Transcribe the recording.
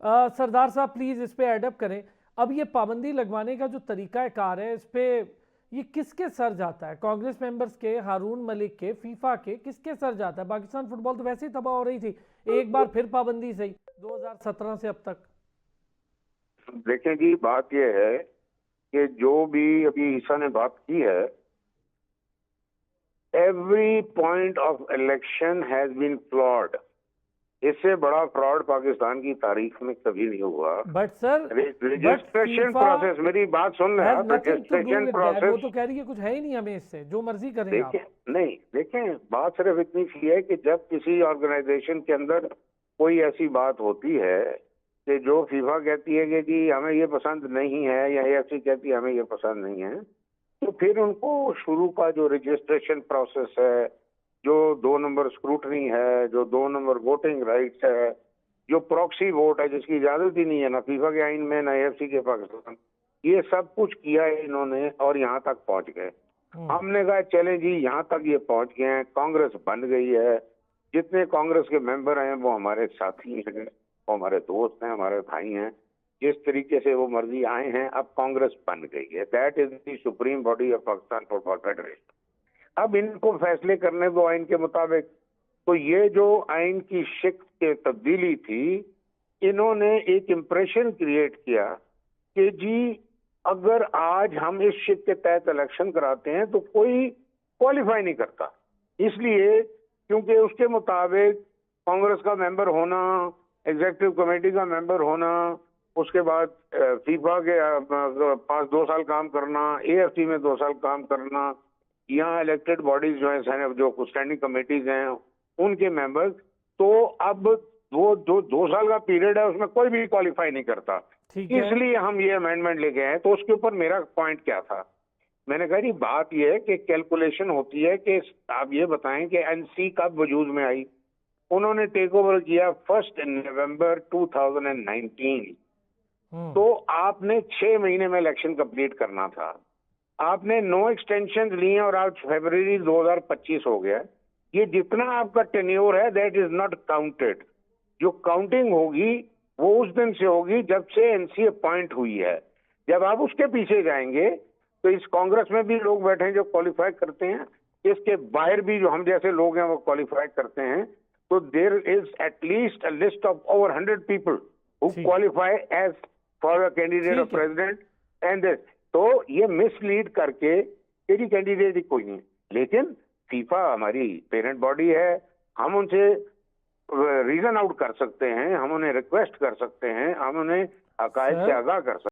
सरदार साहब प्लीज इस पे एडअप करें। अब ये पाबंदी लगवाने का जो तरीका कार है, इस पे ये किसके सर जाता है? कांग्रेस मेंबर्स के, हारून मलिक के, फीफा के, किसके सर जाता है? पाकिस्तान फुटबॉल तो वैसे ही तबाह हो रही थी, एक बार फिर पाबंदी सही 2017 से अब तक। देखें जी, बात यह है कि जो भी अभी ईसा ने बात की है, every point of election has been flawed. इससे बड़ा फ्रॉड पाकिस्तान की तारीख में कभी नहीं हुआ। बट सर, रजिस्ट्रेशन प्रोसेस, मेरी बात सुन रहे आप, रजिस्ट्रेशन प्रोसेस। वो तो कह रही है कुछ है ही नहीं हमें इससे, जो मर्जी करें आप। देखें, नहीं देखें, बात सिर्फ इतनी सी है कि जब किसी ऑर्गेनाइजेशन के अंदर कोई ऐसी बात होती है कि जो फीफा कहती है कि जी हमें ये पसंद नहीं है, या एएफसी कहती है हमें ये पसंद नहीं है, तो फिर उनको शुरू का जो रजिस्ट्रेशन प्रोसेस है, जो 2 नंबर स्क्रूटनी है, जो 2 नंबर वोटिंग राइट्स है, जो प्रॉक्सी वोट है जिसकी इजाजत ही नहीं है ना फीफा के आइन में ना एएफसी के पाकिस्तान, ये सब कुछ किया है इन्होंने और यहाँ तक पहुंच गए। हमने कहा चले जी, यहाँ तक ये पहुंच गए हैं, कांग्रेस बन गई है, जितने कांग्रेस के मेंबर हैं वो हमारे साथी हैं, वो हमारे दोस्त हैं, हमारे भाई हैं, जिस तरीके से वो मर्जी आए हैं, अब कांग्रेस बन गई है। That is the supreme body of Pakistan football federation. अब इनको फैसले करने दो आइन के मुताबिक। तो ये जो आइन की शिक के तब्दीली थी, इन्होंने एक इम्प्रेशन क्रिएट किया कि जी अगर आज हम इस शिक के तहत इलेक्शन कराते हैं तो कोई क्वालिफाई नहीं करता, इसलिए क्योंकि उसके मुताबिक कांग्रेस का मेंबर होना, एग्जीक्यूटिव कमेटी का मेंबर होना, उसके बाद फीफा के पास 2 साल काम करना, एएफसी में 2 साल काम करना, यहाँ इलेक्टेड बॉडीज जो है, जो स्टैंडिंग कमेटीज हैं उनके मेंबर्स, तो अब वो जो 2 साल का पीरियड है उसमें कोई भी क्वालिफाई नहीं करता। इसलिए हम ये अमेंडमेंट लेके आए। तो उसके ऊपर मेरा पॉइंट क्या था, मैंने कहा जी बात ये है कि कैलकुलेशन होती है कि आप ये बताएं कि एनसी कब वजूद में आई। उन्होंने टेक ओवर किया 1 नवंबर 2019। तो आपने 6 महीने में इलेक्शन कंप्लीट करना था, आपने 9 एक्सटेंशन लिए और आज फरवरी 2025 हो गया। ये जितना आपका टेन्योर है दैट इज नॉट काउंटेड। जो काउंटिंग होगी वो उस दिन से होगी जब से एनसी अपॉइंट हुई है। जब आप उसके पीछे जाएंगे तो इस कांग्रेस में भी लोग बैठे हैं जो क्वालिफाई करते हैं, इसके बाहर भी जो हम जैसे लोग हैं वो क्वालिफाई करते हैं। तो there is at least a list of over 100 people who qualify as for a candidate of president and this. तो ये मिसलीड करके तेरी कैंडिडेट ही कोई नहीं, लेकिन फीफा हमारी पेरेंट बॉडी है, हम उनसे रीजन आउट कर सकते हैं, हम उन्हें रिक्वेस्ट कर सकते हैं, हम उन्हें हकायत से आगाह कर सकते हैं।